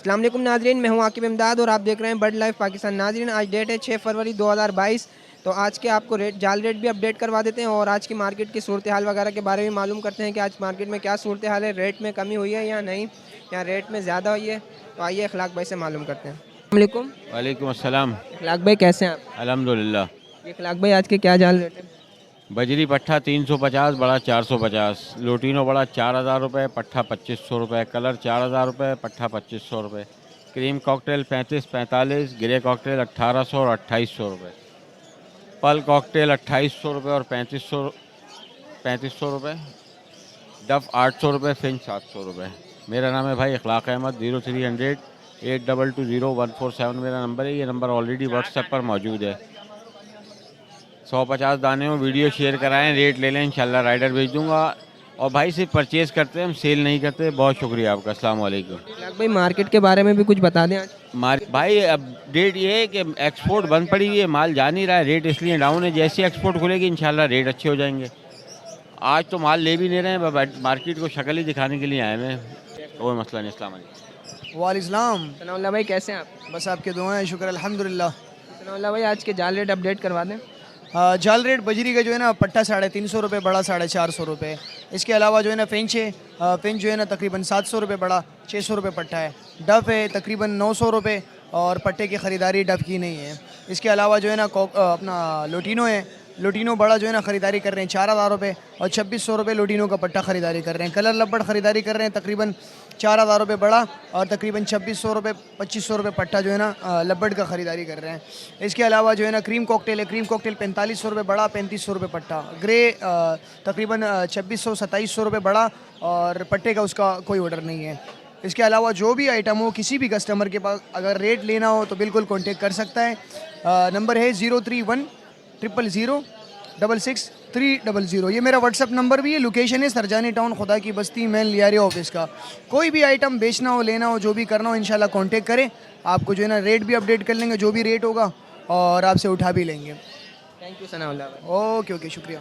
अस्सलाम वालेकुम नाजरीन, मैं हूं आकिब इमदाद और आप देख रहे हैं बर्ड लाइफ पाकिस्तान। नाजरीन, आज डेट है 6 फरवरी 2022। तो आज के आपको जाल रेट भी अपडेट करवा देते हैं और आज की मार्केट की सूरत हाल वगैरह के बारे में मालूम करते हैं कि आज मार्केट में क्या सूरत हाल है, रेट में कमी हुई है या नहीं, या रेट में ज़्यादा हुई है। तो आइए अखलाक भाई से मालूम करते हैं। अस्सलाम वालेकुम। वालेकुम अस्सलाम। अखलाक भाई कैसे हैं आप? अल्हम्दुलिल्लाह। ये अखलाक भाई आज के क्या जाल रेट है? बजरी पट्ठा 350, बड़ा 450, लोटिनो बड़ा 4000 रुपये, पट्ठा 2500 रुपये, कलर 4000 रुपये, पट्ठा 2500 रुपये, क्रीम कॉकटेल 35-45, ग्रे कॉकटेल 1800 और 2800 रुपये, पल कॉकटेल 2800 रुपये और 3500 रुपये, डफ 800 रुपये, फिंच 700 रुपये। मेरा नाम है भाई इखलाक अहमद। 0300 8220 मेरा नंबर है। ये नंबर ऑलरेडी व्हाट्सएप पर मौजूद है। 150 दाने में वीडियो शेयर कराएं, रेट ले लें, इंशाल्लाह राइडर भेज दूंगा। और भाई से परचेज़ करते हैं, हम सेल नहीं करते। बहुत शुक्रिया आपका। अस्सलाम वालेकुम। अखलाक भाई मार्केट के बारे में भी कुछ बता दें आज। भाई अपडेट ये है कि एक्सपोर्ट बंद पड़ी हुई है, माल जा नहीं रहा है, रेट इसलिए डाउन है। जैसे एक्सपोर्ट खुलेगी इंशाल्लाह रेट अच्छे हो जाएंगे। आज तो माल ले भी नहीं रहे हैं, मार्केट को शक्ल ही दिखाने के लिए आए हैं। कोई मसला नहीं। अस्सलाम वालेकुम। वालेकुम। सनाउल्लाह भाई कैसे हैं आप? बस आपके दुआएं, शुक्र अल्हम्दुलिल्लाह। सनाउल्लाह भाई आज के जाल रेट अपडेट करवा दें। जाल रेट बजरी का जो है ना पट्टा 350 रुपये, बड़ा 450 रुपये। इसके अलावा जो है ना फिंच है, फिंच जो है ना तकरीबन 700 रुपये बड़ा, 600 रुपये पट्टा है। डफ है तकरीबन 900 रुपये और पट्टे की ख़रीदारी डफ की नहीं है। इसके अलावा जो है ना अपना लोटिनो है, लोटिनो बड़ा जो है ना ख़रीदारी कर रहे हैं 4000 रुपये और 2600 रुपये लोटिनो का पट्टा ख़रीदारी कर रहे हैं। कलर लब्बड़ ख़रीदारी कर रहे हैं तकरीबन 4000 रुपये बड़ा और तकरीबन 2600 रुपये 2500 रुपये पट्टा जो है ना लब्बड़ का ख़रीदारी कर रहे हैं। इसके अलावा जो है ना क्रीम कॉकटेल है, क्रीम कॉकटेल 4500 रुपये बड़ा, 3500 रुपये पट्टा। ग्रे तकरीबन 2600-2700 रुपये बड़ा और पट्टे का उसका कोई ऑर्डर नहीं है। इसके अलावा जो भी आइटम हो, किसी भी कस्टमर के पास अगर रेट लेना हो तो बिल्कुल कॉन्टेक्ट कर सकता है। नंबर है 031 000 66300। ये मेरा व्हाट्सअप नंबर भी है। लोकेशन है सरजानी टाउन, खुदा की बस्ती, मेन लियारिया ऑफिस का। कोई भी आइटम बेचना हो, लेना हो, जो भी करना हो इंशाल्लाह कांटेक्ट करें। आपको जो है ना रेट भी अपडेट कर लेंगे, जो भी रेट होगा, और आपसे उठा भी लेंगे। थैंक यू सनाउल्लाह भाई। ओके ओके, शुक्रिया।